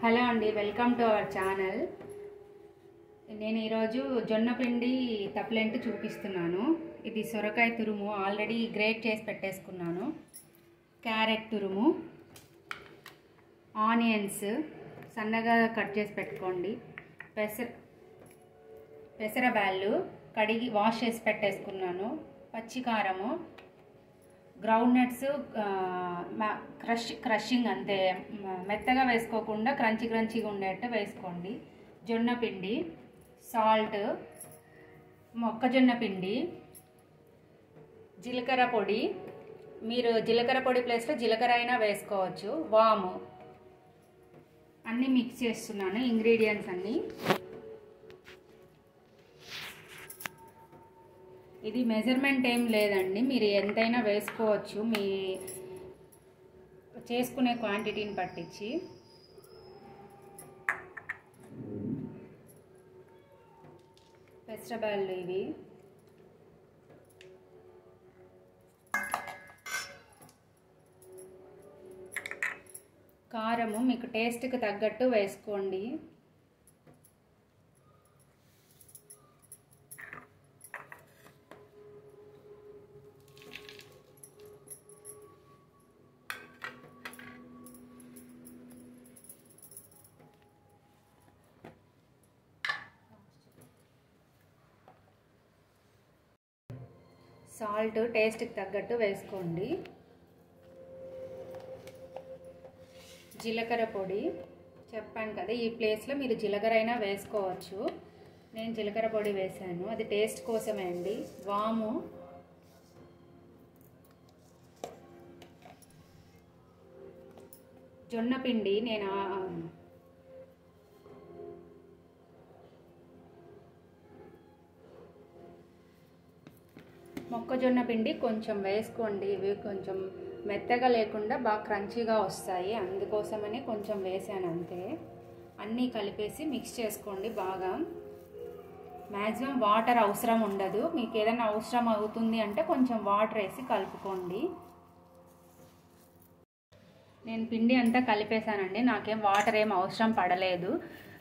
Hello అండి, welcome to our channel. నేను ఈరోజు జొన్న పిండి తప్లెంట్ చూపిస్తున్నాను. ఇది సొరకాయ తురుము ఆల్రెడీ గ్రేట్ చేసి పెట్టేసుకున్నాను, క్యారెట్ తురుము, ఆనియన్స్ సన్నగా కట్ చేసి పెట్టుకోండి, పెసరబ్యాళ్ళు కడిగి వాష్ చేసి పెట్టేసుకున్నాను, పచ్చికారము, గ్రౌండ్ నట్స్ క్రషింగ్ అంతే, మెత్తగా వేసుకోకుండా క్రంచీగా ఉండేట్టు వేసుకోండి, జొన్న పిండి, సాల్ట్, మొక్కజొన్న పిండి, జీలకర్ర పొడి, మీరు జీలకర్ర పొడి ప్లేస్లో జీలకర్ర అయినా వేసుకోవచ్చు, వాము, అన్నీ మిక్స్ చేస్తున్నాను ఇంగ్రీడియంట్స్ అన్నీ. ఇది మెజర్మెంట్ ఏం లేదండి, మీరు ఎంతైనా వేసుకోవచ్చు మీ చేసుకునే క్వాంటిటీని పట్టించి. పెసరబ్యాళ్ళు ఇవి, కారము మీకు టేస్ట్కి తగ్గట్టు వేసుకోండి, సాల్ట్ టేస్ట్కి తగ్గట్టు వేసుకోండి, జీలకర్ర పొడి చెప్పాను కదా, ఈ ప్లేస్లో మీరు జీలకర్ర అయినా వేసుకోవచ్చు, నేను జీలకర్ర పొడి వేసాను, అది టేస్ట్ కోసమే అండి. వాము, జొన్న పిండి నేను మొక్కజొన్న పిండి కొంచెం వేసుకోండి, ఇవి కొంచెం మెత్తగా లేకుండా బాగా క్రంచీగా వస్తాయి, అందుకోసమని కొంచెం వేసాను అంతే. అన్నీ కలిపేసి మిక్స్ చేసుకోండి బాగా. మ్యాక్సిమం వాటర్ అవసరం ఉండదు, మీకు ఏదైనా అవసరం అవుతుంది అంటే కొంచెం వాటర్ వేసి కలుపుకోండి. నేను పిండి అంతా కలిపేసానండి, నాకేం వాటర్ ఏం అవసరం పడలేదు,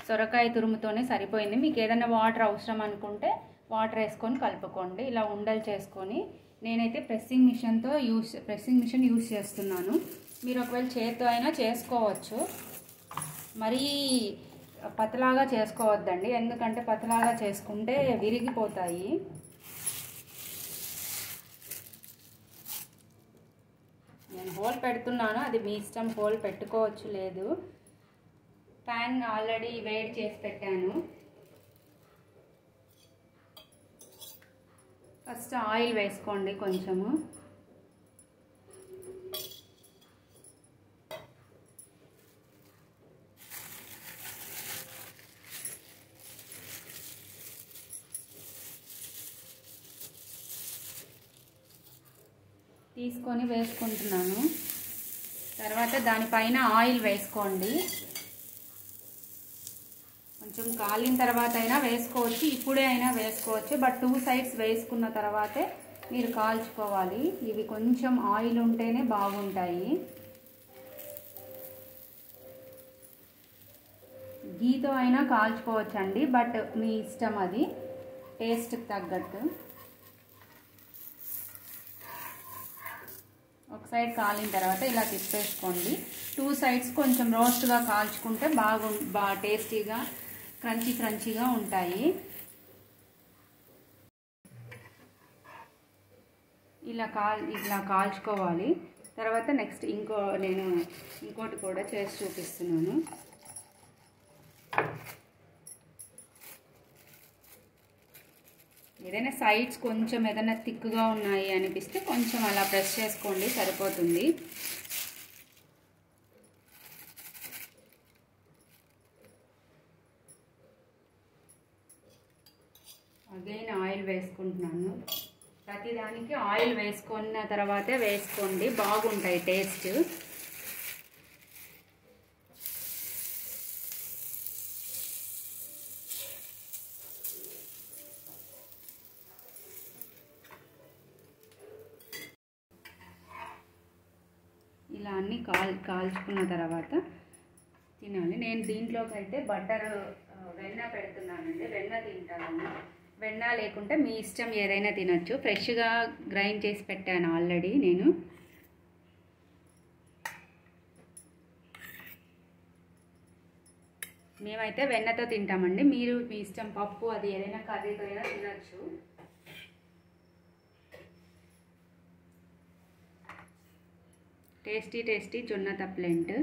సొరకాయ తురుముతోనే సరిపోయింది. మీకు ఏదైనా వాటర్ అవసరం అనుకుంటే వాటర్ వేసుకొని కలుపుకోండి. ఇలా ఉండలు చేసుకొని, నేనైతే ప్రెస్సింగ్ మిషన్ యూస్ చేస్తున్నాను, మీరు ఒకవేళ చేత్తో అయినా చేసుకోవచ్చు, మరీ పతలాగా చేసుకోవద్దండి, ఎందుకంటే పతలాగా చేసుకుంటే విరిగిపోతాయి. నేను హోల్ పెడుతున్నాను, అది మీ ఇష్టం, హోల్ పెట్టుకోవచ్చు లేదు. ప్యాన్ ఆల్రెడీ వేడి చేసి పెట్టాను. ఫస్ట్ ఆయిల్ వేసుకోండి కొంచెము, తీసుకొని వేసుకుంటున్నాను. తర్వాత దానిపైన ఆయిల్ వేసుకోండి, కొంచెం కాలిన తర్వాత అయినా వేసుకోవచ్చు, ఇప్పుడే అయినా వేసుకోవచ్చు, బట్ 2 సైడ్స్ వేసుకున్న తర్వాతే మీరు కాల్చుకోవాలి. ఇవి కొంచెం ఆయిల్ ఉంటేనే బాగుంటాయి. గీతో అయినా కాల్చుకోవచ్చండి, బట్ మీ ఇష్టం, అది టేస్ట్కి తగ్గట్టు. ఒక సైడ్ కాలిన తర్వాత ఇలా తిప్పేసుకోండి. 2 సైడ్స్ కొంచెం రోస్ట్గా కాల్చుకుంటే బాగా టేస్టీగా క్రంచీగా ఉంటాయి. ఇలా కాల్చుకోవాలి. తర్వాత నెక్స్ట్ నేను ఇంకోటి కూడా చేసి చూపిస్తున్నాను. ఏదైనా సైడ్స్ కొంచెం ఏదైనా థిక్గా ఉన్నాయి అనిపిస్తే కొంచెం అలా ప్రెస్ చేసుకోండి, సరిపోతుంది. అగైన్ ఆయిల్ వేసుకుంటున్నాను. ప్రతిదానికి ఆయిల్ వేసుకున్న తర్వాతే వేసుకోండి, బాగుంటాయి టేస్ట్. ఇలా అన్నీ కాల్చుకున్న తర్వాత తినాలి. నేను దీంట్లోకి అయితే బటర్ వెన్న పెడుతున్నానండి. వెన్న తింటాను. వెన్న లేకుంటే మీ ఇష్టం ఏదైనా తినచ్చు. ఫ్రెష్గా గ్రైండ్ చేసి పెట్టాను ఆల్రెడీ నేను. మేమైతే వెన్నతో తింటామండి. మీరు మీ ఇష్టం పప్పు అది ఏదైనా కర్రీతో అయినా తినచ్చు. టేస్టీ టేస్టీ జొన్న తప్లెంట్.